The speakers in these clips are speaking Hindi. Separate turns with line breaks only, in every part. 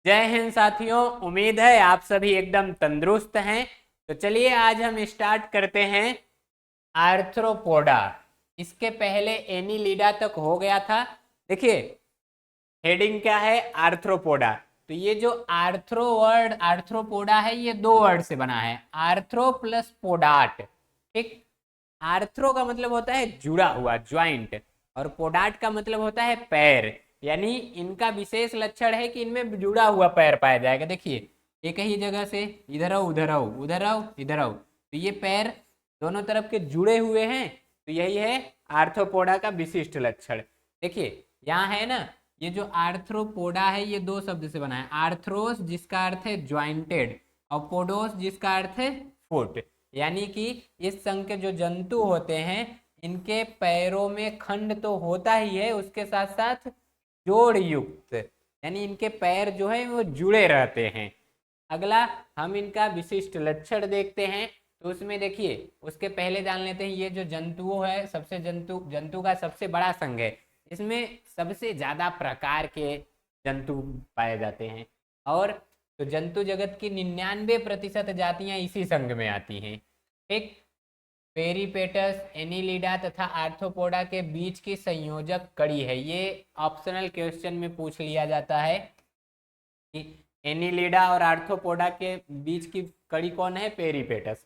जय हिंद साथियों, उम्मीद है आप सभी एकदम तंदुरुस्त हैं। तो चलिए आज हम स्टार्ट करते हैं आर्थ्रोपोडा। इसके पहले एनीलिडा तक हो गया था। देखिए हेडिंग क्या है, आर्थ्रोपोडा। तो ये जो आर्थ्रो वर्ड आर्थ्रोपोडा है ये दो वर्ड से बना है, आर्थ्रो प्लस पोडाट। ठीक। आर्थ्रो का मतलब होता है जुड़ा हुआ, ज्वाइंट, और पोडाट का मतलब होता है पैर। यानी इनका विशेष लक्षण है कि इनमें जुड़ा हुआ पैर पाया जाएगा। देखिए एक ही जगह से इधर आओ उधर आओ, उधर आओ इधर आओ, तो ये पैर दोनों तरफ के जुड़े हुए हैं। तो यही है आर्थ्रोपोडा का विशिष्ट लक्षण। देखिए यहाँ है ना, ये जो आर्थ्रोपोडा है ये दो शब्द से बना है, आर्थ्रोस जिसका अर्थ है ज्वाइंटेड और पोडोस जिसका अर्थ है फुट। यानी कि इस संघ के जो जंतु होते हैं इनके पैरों में खंड तो होता ही है, उसके साथ साथ जोड़ युक्त, यानी इनके पैर जो है वो जुड़े रहते हैं। अगला हम इनका विशिष्ट लक्षण देखते हैं। तो उसमें देखिए उसके पहले जान लेते हैं, ये जो जंतु है सबसे जंतु जंतु का सबसे बड़ा संघ है। इसमें सबसे ज्यादा प्रकार के जंतु पाए जाते हैं, और तो जंतु जगत की 99% जातियां इसी संघ में आती हैं। ठीक। पेरिपेटस, एनीलिडा तथा आर्थ्रोपोडा के बीच की संयोजक कड़ी है। ये ऑप्शनल क्वेश्चन में पूछ लिया जाता है कि एनीलिडा और आर्थ्रोपोडा के बीच की कड़ी कौन है, पेरिपेटस।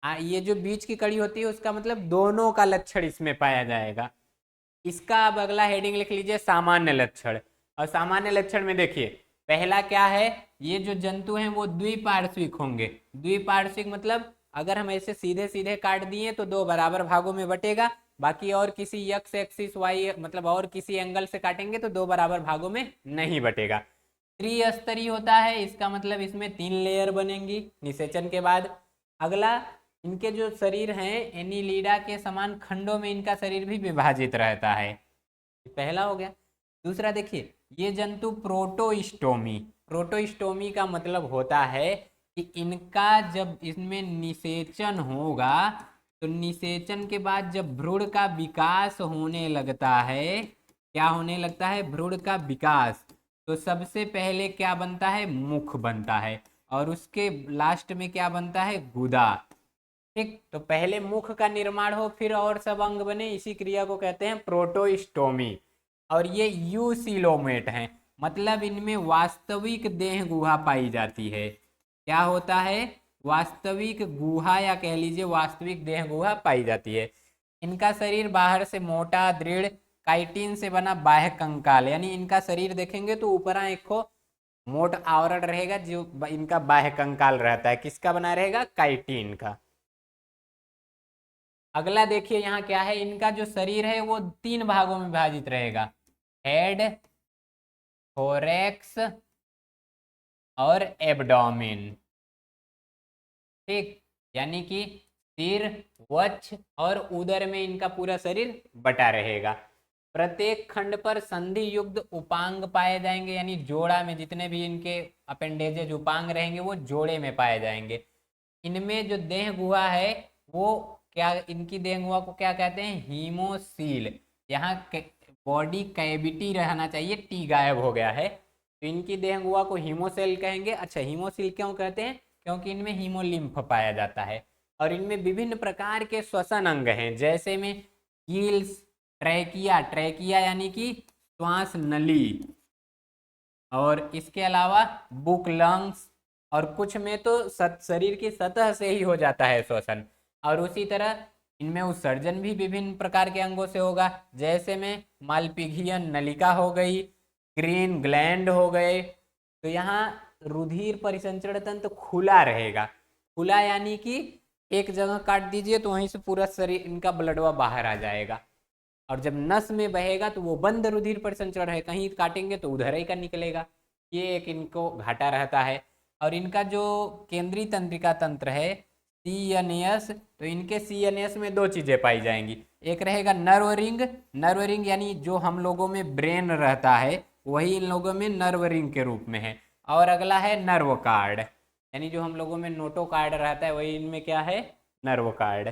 ये जो बीच की कड़ी होती है उसका मतलब दोनों का लक्षण इसमें पाया जाएगा। इसका अब अगला हेडिंग लिख लीजिए, सामान्य लक्षण। और सामान्य लक्षण में देखिए पहला क्या है, ये जो जंतु हैं वो द्विपार्श्विक होंगे। द्विपार्श्विक मतलब अगर हम ऐसे सीधे सीधे काट दिए तो दो बराबर भागों में बटेगा, बाकी और किसी एक्स एक्सिस वाई मतलब और किसी एंगल से काटेंगे तो दो बराबर भागों में नहीं बटेगा। त्रिस्तरीय होता है, इसका मतलब इसमें 3 लेयर बनेंगी निषेचन के बाद। अगला, इनके जो शरीर हैं एनीलिडा के समान खंडों में इनका शरीर भी विभाजित रहता है। पहला हो गया। दूसरा देखिए ये जंतु प्रोटोस्टोमी, प्रोटोस्टोमी का मतलब होता है कि इनका जब इसमें निषेचन होगा तो निषेचन के बाद जब भ्रूण का विकास होने लगता है, क्या होने लगता है, भ्रूण का विकास, तो सबसे पहले क्या बनता है, मुख बनता है, और उसके लास्ट में क्या बनता है, गुदा। ठीक। तो पहले मुख का निर्माण हो फिर और सब अंग बने, इसी क्रिया को कहते हैं प्रोटोस्टोमी। और ये यूसिलोमेट हैं, मतलब इनमें वास्तविक देह गुहा पाई जाती है। क्या होता है, वास्तविक गुहा या कह लीजिए वास्तविक देह गुहा पाई जाती है। इनका शरीर बाहर से मोटा दृढ़ काइटिन से बना बाह्य कंकाल, यानी इनका शरीर देखेंगे तो ऊपर एक को मोट आवरण रहेगा जो इनका बाह्य कंकाल रहता है, किसका बना रहेगा, काइटिन का। अगला देखिए यहाँ क्या है, इनका जो शरीर है वो 3 भागों में विभाजित रहेगा, हेड, थोरैक्स और एब्डोमेन। ठीक। यानी कि सिर, वक्ष और उदर में इनका पूरा शरीर बटा रहेगा। प्रत्येक खंड पर संधि युक्त उपांग पाए जाएंगे, यानी जोड़ा में जितने भी इनके अपेंडेजेज उपांग रहेंगे वो जोड़े में पाए जाएंगे। इनमें जो देह गुहा है वो क्या, इनकी देह गुहा को क्या कहते हैं, हीमोसील। यहाँ बॉडी कैविटी रहना चाहिए, टी गायब हो गया है, तो इनकी देह गुहा को हीमोसेल कहेंगे। अच्छा, हीमोसील क्यों कहते हैं, क्योंकि इनमें हीमोलिम्फ पाया जाता है। और इनमें विभिन्न प्रकार के श्वसन अंग हैं, जैसे में गिल्स, ट्रैकिया, ट्रैकिया यानी कि श्वास नली, और इसके अलावा बुक लंग्स, और कुछ में तो शरीर की सतह से ही हो जाता है श्वसन। और उसी तरह इनमें उत्सर्जन भी विभिन्न प्रकार के अंगों से होगा, जैसे में मालपिघियन नलिका हो गई, ग्रीन ग्लैंड हो गए। तो यहाँ रुधिर परिसंचरण तंत्र खुला रहेगा। खुला यानी कि एक जगह काट दीजिए तो वहीं से पूरा शरीर इनका ब्लडवा बाहर आ जाएगा, और जब नस में बहेगा तो वो बंद रुधिर परिसंचरण है, कहीं काटेंगे तो उधर ही का निकलेगा। ये एक इनको घाटा रहता है। और इनका जो केंद्रीय तंत्रिका तंत्र है सीएनएस, तो इनके सीएनएस में दो चीजें पाई जाएंगी, एक रहेगा नर्व रिंग, नर्व रिंग यानी जो हम लोगों में ब्रेन रहता है वही इन लोगों में नर्व रिंग के रूप में है। और अगला है नर्व कार्ड, यानी जो हम लोगों में नोटो कार्ड रहता है वही इनमें क्या है, नर्व कार्ड।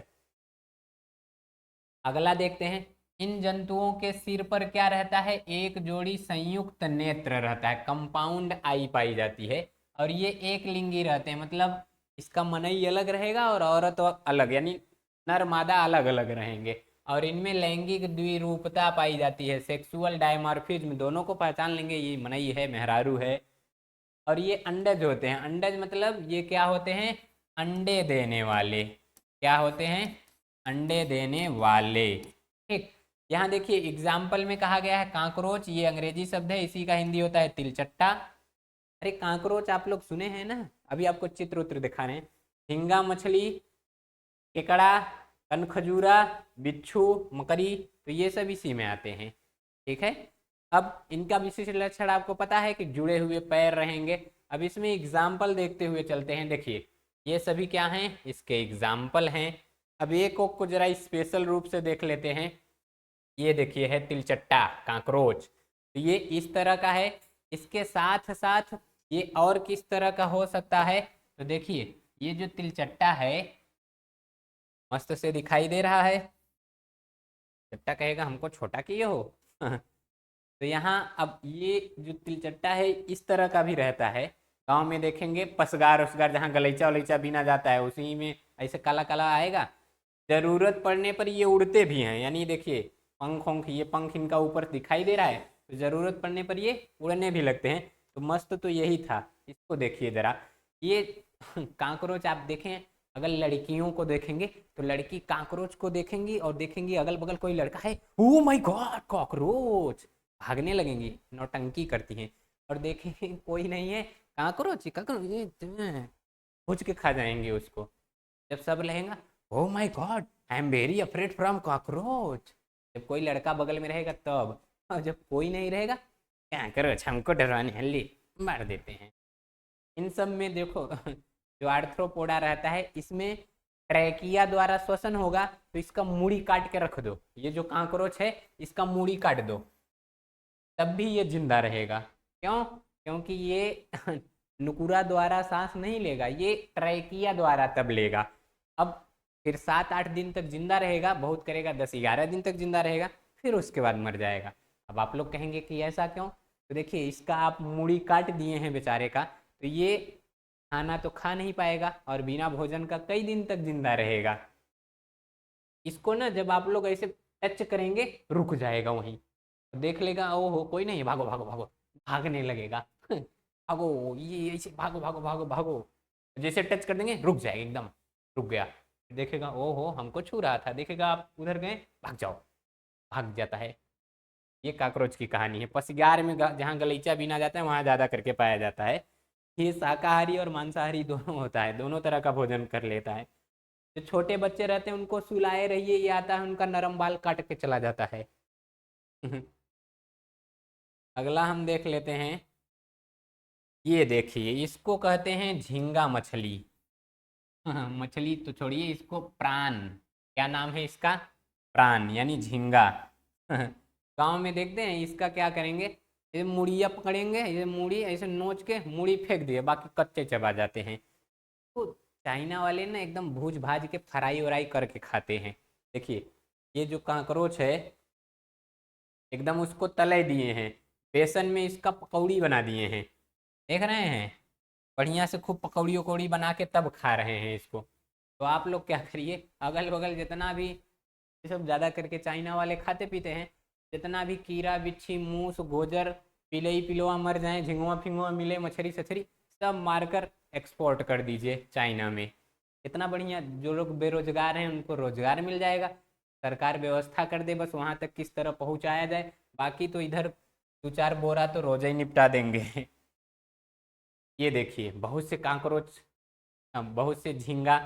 अगला देखते हैं, इन जंतुओं के सिर पर क्या रहता है, एक जोड़ी संयुक्त नेत्र रहता है, कंपाउंड आई पाई जाती है, और ये एक लिंगी रहते हैं, मतलब इसका मनई अलग रहेगा और औरत अलग, यानी नर मादा अलग अलग रहेंगे, और इनमें लैंगिक द्विरूपता पाई जाती है, सेक्सुअल डायमॉर्फिज्म, दोनों को पहचान लेंगे ये मनई है मेहरारू है। और ये अंडज होते हैं, अंडज मतलब ये क्या होते हैं, अंडे देने वाले, क्या होते हैं, अंडे देने वाले। ठीक, यहाँ देखिए एग्जाम्पल में कहा गया है कांकरोच, ये अंग्रेजी शब्द है, इसी का हिंदी होता है तिलचट्टा। अरे कांकरोच आप लोग सुने हैं ना, अभी आपको चित्र उत्र दिखा रहे हैं, झींगा मछली, केकड़ा, कनखजूरा, बिच्छू, मकड़ी, तो ये सब इसी में आते हैं। ठीक है, अब इनका विशिष्ट लक्षण आपको पता है कि जुड़े हुए पैर रहेंगे। अब इसमें एग्जाम्पल देखते हुए चलते हैं, देखिए ये सभी क्या हैं, इसके एग्जाम्पल हैं। अब एक को जरा स्पेशल रूप से देख लेते हैं, ये देखिए है तिलचट्टा कांकरोच, तो ये इस तरह का है। इसके साथ साथ ये और किस तरह का हो सकता है, तो देखिए ये जो तिलचट्टा है मस्त से दिखाई दे रहा है, चट्टा कहेगा हमको छोटा किए हो तो यहाँ अब ये जो तिलचट्टा है इस तरह का भी रहता है। गांव में देखेंगे पसगार उसगार जहाँ गलीचा वलीचा बीना जाता है उसी में ऐसे काला काला आएगा, जरूरत पड़ने पर ये उड़ते भी हैं, यानी देखिए पंख वंख, ये पंख इनका ऊपर दिखाई दे रहा है, तो जरूरत पड़ने पर ये उड़ने भी लगते हैं। तो मस्त तो यही था, इसको देखिए जरा, ये कांकरोच आप देखें, अगर लड़कियों को देखेंगे तो लड़की कांकरोच को देखेंगी और देखेंगी अगल बगल कोई लड़का है, ओ माय गॉड कॉकरोच, भागने लगेंगी, नौटंकी करती हैं। और देखेंगे कोई नहीं है, कांकरोच कांकरोच, भुज के खा जाएंगे उसको। जब सब रहेगा, oh my God I am very afraid from cockroach, जब कोई लड़का बगल में रहेगा तब, और जब कोई नहीं रहेगा, कांकरोच हमको डरवाने हल्ली मार देते हैं। इन सब में देखो जो आर्थ्रोपोडा रहता है इसमें ट्रैकिया द्वारा श्वसन होगा, तो इसका मूड़ी काट के रख दो, ये जो कांकरोच है इसका मूड़ी काट दो, तब भी ये जिंदा रहेगा। क्यों, क्योंकि ये नुकुरा द्वारा सांस नहीं लेगा, ये ट्रैकिया द्वारा तब लेगा। अब फिर 7-8 दिन तक जिंदा रहेगा, बहुत करेगा 10-11 दिन तक जिंदा रहेगा, फिर उसके बाद मर जाएगा। अब आप लोग कहेंगे कि ऐसा क्यों, तो देखिए इसका आप मूड़ी काट दिए हैं बेचारे का, तो ये खाना तो खा नहीं पाएगा और बिना भोजन का कई दिन तक जिंदा रहेगा। इसको ना जब आप लोग ऐसे टच करेंगे रुक जाएगा वहीं, तो देख लेगा ओहो कोई नहीं है, भागो भागो भागो, भागने लगेगा भागो, ये ऐसे भागो भागो भागो भागो, जैसे टच कर देंगे रुक जाएगा एकदम, रुक गया, देखेगा ओहो हमको छू रहा था, देखेगा आप उधर गए भाग जाओ, भाग जाता है। ये काकरोच की कहानी है। पसियार में जहाँ गलीचा बीना जाता है वहाँ ज़्यादा करके पाया जाता है। ये शाकाहारी और मांसाहारी दोनों होता है, दोनों तरह का भोजन कर लेता है। जो छोटे बच्चे रहते हैं उनको सुलाए रहिए, ये आता है उनका नरम बाल काट के चला जाता है अगला हम देख लेते हैं, ये देखिए इसको कहते हैं झींगा मछली मछली तो छोड़िए, इसको प्राण, क्या नाम है इसका, प्राण यानी झींगा गांव में देखते हैं इसका क्या करेंगे, ये मुड़िया पकड़ेंगे, ये मुड़ी ऐसे नोच के मुड़ी फेंक दिए, बाकी कच्चे चबा जाते हैं। तो चाइना वाले ना एकदम भूज भाज के फ्राई वराई करके खाते हैं। देखिए ये जो कांकरोच है एकदम उसको तले दिए हैं, बेसन में इसका पकौड़ी बना दिए हैं, देख रहे हैं, बढ़िया से खूब पकौड़ी वकौड़ी बना के तब खा रहे हैं इसको। तो आप लोग क्या करिए, अगल बगल जितना भी ये सब ज़्यादा करके चाइना वाले खाते पीते हैं, जितना भी कीड़ा बिच्छी मूस गोजर पिलई पिलवा मर जाए, झिंगुआ फिंगुआ मिले, मछली सछरी, सब मारकर एक्सपोर्ट कर दीजिए चाइना में। इतना बढ़िया, जो लोग बेरोजगार हैं उनको रोजगार मिल जाएगा, सरकार व्यवस्था कर दे बस वहाँ तक किस तरह पहुँचाया जाए, बाकी तो इधर 2-4 बोरा तो रोजा ही निपटा देंगे ये देखिए बहुत से कांकरोच, बहुत से झींगा,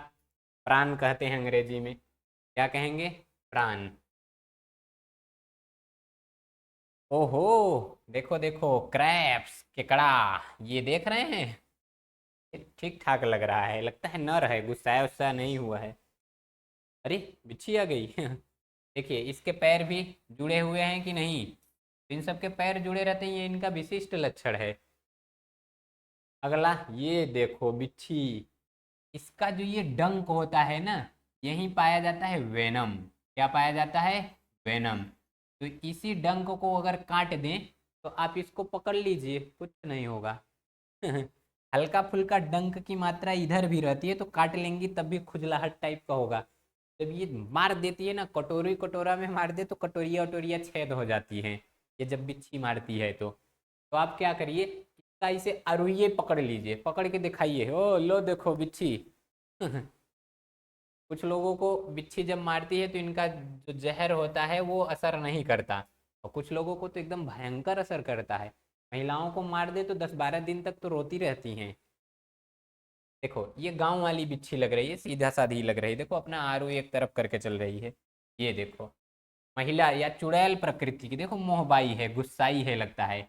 प्राण कहते हैं अंग्रेजी में, क्या कहेंगे, प्राण। ओहो, देखो देखो क्रैप्स, केकड़ा, ये देख रहे हैं, ये ठीक ठाक लग रहा है, लगता है नर है, गुस्साया उस्सा नहीं हुआ है। अरे बिच्छी आ गई देखिए इसके पैर भी जुड़े हुए हैं कि नहीं, इन सब के पैर जुड़े रहते हैं, ये इनका विशिष्ट लक्षण है। अगला ये देखो बिच्छी, इसका जो ये डंक होता है ना, यहीं पाया जाता है वेनम, क्या पाया जाता है, वेनम। तो इसी डंक को अगर काट दें तो आप इसको पकड़ लीजिए, कुछ नहीं होगा। हल्का फुल्का डंक की मात्रा इधर भी रहती है, तो काट लेंगी तब भी खुजलाहट टाइप का होगा। जब ये मार देती है ना, कटोरी कटोरा में मार दे तो कटोरिया वटोरिया छेद हो जाती हैं, ये जब बिच्छी मारती है तो आप क्या करिए, इसका इसे अरुइये पकड़ लीजिए, पकड़ के दिखाइए, ओ लो देखो बिच्छी। कुछ लोगों को बिच्छी जब मारती है तो इनका जो जहर होता है वो असर नहीं करता, और कुछ लोगों को तो एकदम भयंकर असर करता है। महिलाओं को मार दे तो 10-12 दिन तक तो रोती रहती हैं। देखो ये गांव वाली बिच्छी लग रही है, सीधा साधी लग रही है, देखो अपना आरू एक तरफ करके चल रही है। ये देखो महिला या चुड़ैल प्रकृति की, देखो मोहबाई है, गुस्साई है लगता है।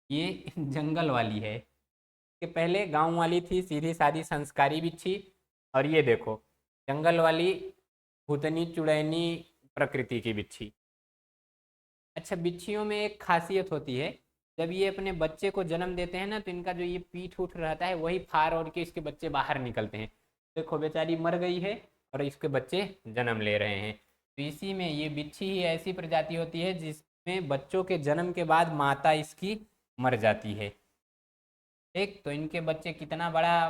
ये जंगल वाली है, कि पहले गांव वाली थी सीधी सादी संस्कारी बिच्छी, और ये देखो जंगल वाली भूतनी चुड़ैनी प्रकृति की बिच्छी। अच्छा, बिच्छियों में एक खासियत होती है, जब ये अपने बच्चे को जन्म देते हैं ना, तो इनका जो ये पीठ उठ रहता है वही फाड़ और के इसके बच्चे बाहर निकलते हैं। देखो बेचारी मर गई है और इसके बच्चे जन्म ले रहे हैं। तो इसी में ये बिच्छी ही ऐसी प्रजाति होती है जिसमें बच्चों के जन्म के बाद माता इसकी मर जाती है। एक तो इनके बच्चे कितना बड़ा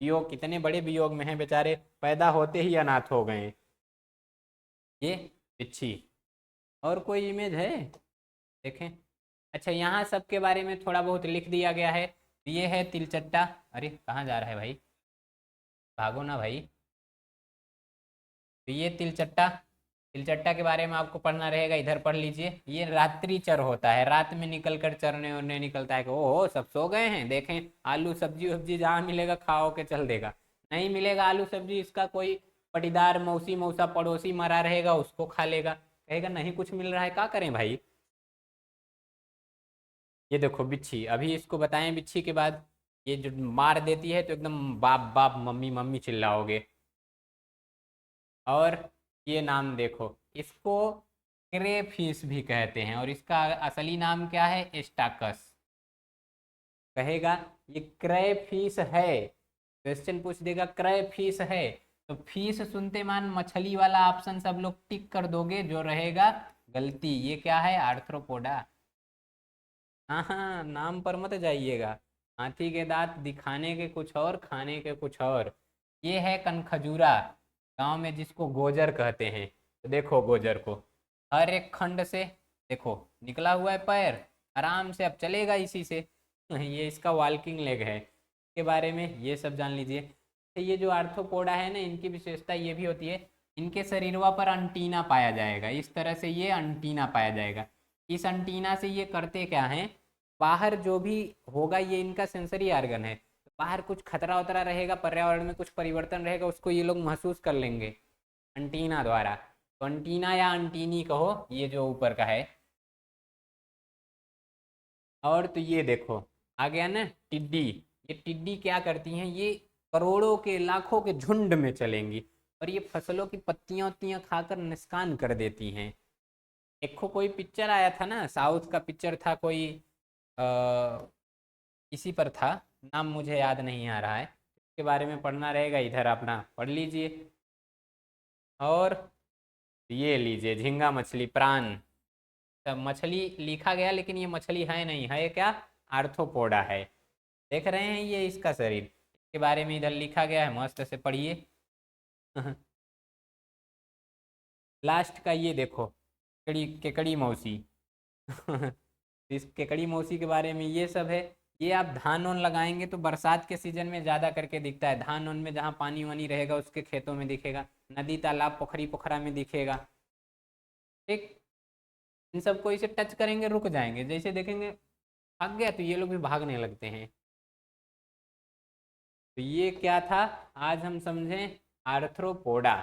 वियोग, कितने बड़े वियोग में हैं बेचारे, पैदा होते ही अनाथ हो गए ये बिच्छी। और कोई इमेज है देखें। अच्छा, यहाँ सबके बारे में थोड़ा बहुत लिख दिया गया है। ये है तिलचट्टा, अरे कहाँ जा रहा है भाई, भागो ना भाई। तो ये तिलचट्टा, तिलचट्टा के बारे में आपको पढ़ना रहेगा, इधर पढ़ लीजिए। ये रात्रि चर होता है, रात में निकल कर चरने उरने निकलता है कि ओहो सब सो गए हैं, देखें आलू सब्जी वब्जी जहाँ मिलेगा खाओ के चल देगा। नहीं मिलेगा आलू सब्जी, इसका कोई पटीदार मौसी मौसा पड़ोसी मरा रहेगा उसको खा लेगा, कहेगा नहीं कुछ मिल रहा है, क्या करें भाई। ये देखो बिच्छी, अभी इसको बताएं बिच्छी के बाद ये जो मार देती है तो एकदम बाप बाप मम्मी मम्मी चिल्लाओगे। और ये नाम देखो, इसको क्रेफिश भी कहते हैं, और इसका असली नाम क्या है, एस्टाकस। कहेगा ये क्रेफिश है, क्वेश्चन पूछ देगा क्रेफिश है, तो फिश सुनते मान मछली वाला ऑप्शन सब लोग टिक कर दोगे, जो रहेगा गलती। ये क्या है, आर्थ्रोपोडा। हाँ हाँ, नाम पर मत जाइएगा, हाथी के दांत दिखाने के कुछ और, खाने के कुछ और। ये है कनखजूरा, गांव में जिसको गोजर कहते हैं। तो देखो गोजर को हर एक खंड से देखो निकला हुआ है पैर, आराम से अब चलेगा इसी से। ये इसका वॉकिंग लेग है, इसके बारे में ये सब जान लीजिए। तो ये जो आर्थ्रोपोडा है ना, इनकी विशेषता ये भी होती है, इनके शरीरवा पर अंटीना पाया जाएगा, इस तरह से ये अंटीना पाया जाएगा। इस अंटीना से ये करते क्या हैं, बाहर जो भी होगा, ये इनका सेंसरी ऑर्गन है, बाहर कुछ खतरा उतरा रहेगा, पर्यावरण में कुछ परिवर्तन रहेगा, उसको ये लोग महसूस कर लेंगे अंटीना द्वारा। तो अंटीना या अंटीनी कहो, ये जो ऊपर का है। और तो ये देखो आ गया ना टिड्डी। ये टिड्डी क्या करती हैं, ये करोड़ों के लाखों के झुंड में चलेंगी, और ये फसलों की पत्तियां उत्तियां खाकर नुकसान कर देती हैं। एक कोई पिक्चर आया था ना, साउथ का पिक्चर था कोई, इसी पर था, नाम मुझे याद नहीं आ रहा है, इसके बारे में पढ़ना रहेगा, इधर अपना पढ़ लीजिए। और ये लीजिए झींगा मछली प्राण, सब मछली लिखा गया लेकिन ये मछली है नहीं, है क्या, आर्थ्रोपोडा है। देख रहे हैं ये इसका शरीर, इसके बारे में इधर लिखा गया है, मस्त से पढ़िए। लास्ट का ये देखो केकड़ी, केकड़ी मौसी। इस केकड़ी मौसी के बारे में ये सब है। ये आप धान उन लगाएंगे तो बरसात के सीजन में ज़्यादा करके दिखता है, धान उन में जहाँ पानी वानी रहेगा उसके खेतों में दिखेगा, नदी तालाब पोखरी पोखरा में दिखेगा। ठीक, इन सबको इसे टच करेंगे रुक जाएंगे, जैसे देखेंगे भाग गया तो ये लोग भी भागने लगते हैं। तो ये क्या था, आज हम समझें आर्थ्रोपोडा।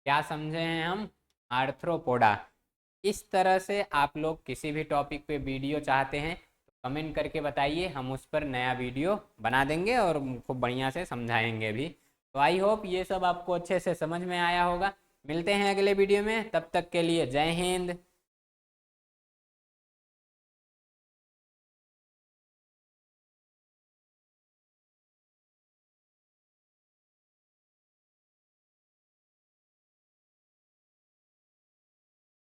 क्या समझे हैं हम, आर्थ्रोपोडा। इस तरह से आप लोग किसी भी टॉपिक पे वीडियो चाहते हैं तो कमेंट करके बताइए, हम उस पर नया वीडियो बना देंगे और खूब बढ़िया से समझाएंगे भी। तो आई होप ये सब आपको अच्छे से समझ में आया होगा। मिलते हैं अगले वीडियो में, तब तक के लिए जय हिंद।